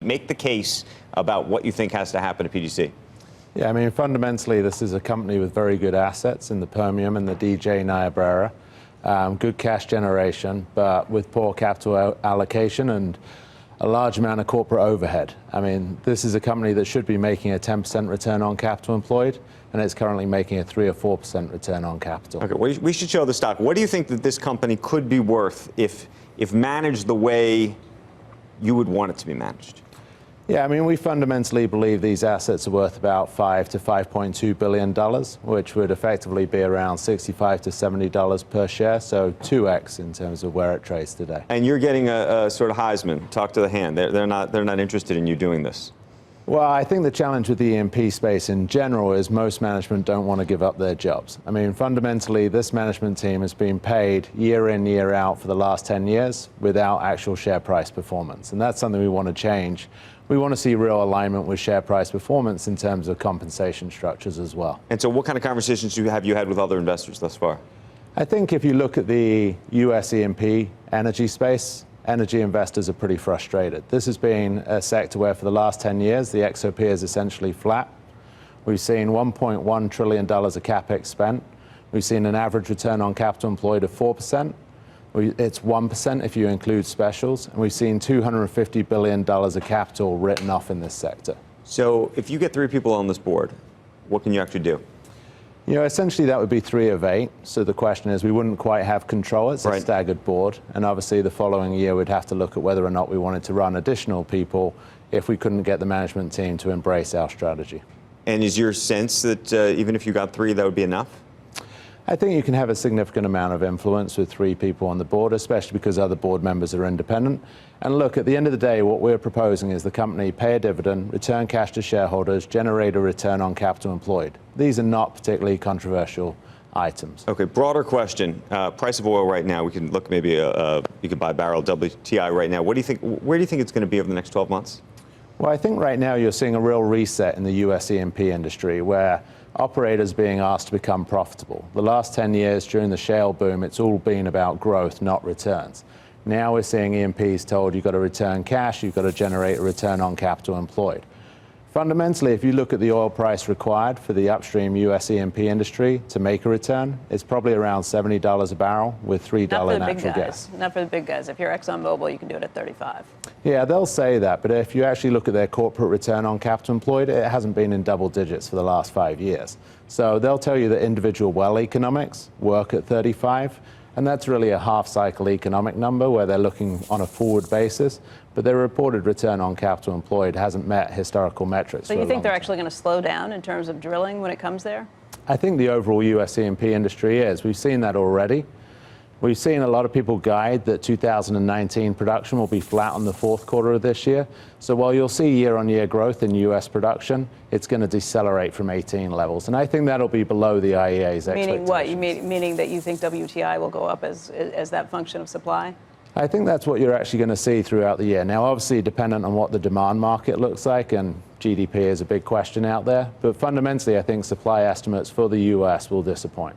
Make the case about what you think has to happen to PDC. Yeah, I mean, fundamentally, this is a company with very good assets in the Permian and the DJ Niobrara. Good cash generation, but with poor capital allocation and a large amount of corporate overhead. I mean, this is a company that should be making a 10% return on capital employed, and it's currently making a 3 or 4% return on capital. Okay, we should show the stock. What do you think that this company could be worth if managed the way you would want it to be managed? Yeah, I mean, we fundamentally believe these assets are worth about $5 to $5.2 billion, which would effectively be around $65 to $70 per share, so 2x in terms of where it trades today. And you're getting a sort of Heisman, talk to the hand. They're not interested in you doing this. Well, I think the challenge with the E&P space in general is most management don't want to give up their jobs. I mean, fundamentally, this management team has been paid year in, year out for the last 10 years without actual share price performance. And that's something we want to change. We want to see real alignment with share price performance in terms of compensation structures as well. And so what kind of conversations have you had with other investors thus far? I think if you look at the US E&P energy space, energy investors are pretty frustrated. This has been a sector where for the last 10 years, the XOP is essentially flat. We've seen $1.1 trillion of CapEx spent. We've seen an average return on capital employed of 4%. It's 1% if you include specials. And we've seen $250 billion of capital written off in this sector. So if you get 3 people on this board, what can you actually do? You know, essentially that would be 3 of 8. So the question is, we wouldn't quite have control. It's a staggered board. And obviously the following year we'd have to look at whether or not we wanted to run additional people if we couldn't get the management team to embrace our strategy. And is your sense that even if you got 3, that would be enough? I think you can have a significant amount of influence with 3 people on the board, especially because other board members are independent. And look, at the end of the day, what we're proposing is the company pay a dividend, return cash to shareholders, generate a return on capital employed. These are not particularly controversial items. Okay, broader question. Price of oil right now, we can look maybe, you could buy a barrel WTI right now. What do you think, where do you think it's going to be over the next 12 months? Well, I think right now you're seeing a real reset in the US E&P industry where operators being asked to become profitable. The last 10 years during the shale boom, it's all been about growth, not returns. Now we're seeing E&Ps told you've got to return cash, you've got to generate a return on capital employed. Fundamentally, if you look at the oil price required for the upstream US E&P industry to make a return, it's probably around $70 a barrel with $3 natural gas. Not for the big guys. If you're ExxonMobil, you can do it at 35. Yeah, they'll say that, but if you actually look at their corporate return on capital employed, it hasn't been in double digits for the last 5 years. So they'll tell you that individual well economics work at 35, and that's really a half-cycle economic number where they're looking on a forward basis, but their reported return on capital employed hasn't met historical metrics. So you think they're actually going to slow down in terms of drilling when it comes there? I think the overall US E&P industry is. We've seen that already. We've seen a lot of people guide that 2019 production will be flat on the 4th quarter of this year. So while you'll see year-on-year growth in US production, it's going to decelerate from 18 levels. And I think that'll be below the IEA's expectations. Meaning what? Meaning that you think WTI will go up as that function of supply? I think that's what you're actually going to see throughout the year. Now, obviously, dependent on what the demand market looks like, and GDP is a big question out there. But fundamentally, I think supply estimates for the US will disappoint.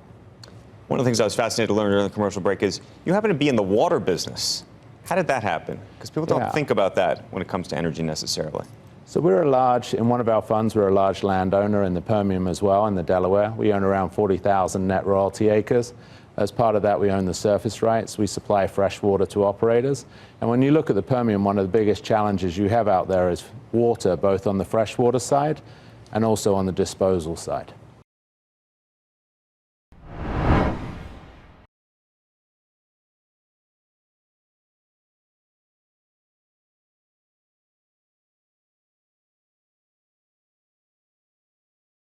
One of the things I was fascinated to learn during the commercial break is you happen to be in the water business. How did that happen? Because people don't think about that when it comes to energy necessarily. So in one of our funds, we're a large landowner in the Permian as well, in the Delaware. We own around 40,000 net royalty acres. As part of that, we own the surface rights. We supply fresh water to operators. And when you look at the Permian, one of the biggest challenges you have out there is water, both on the freshwater side and also on the disposal side.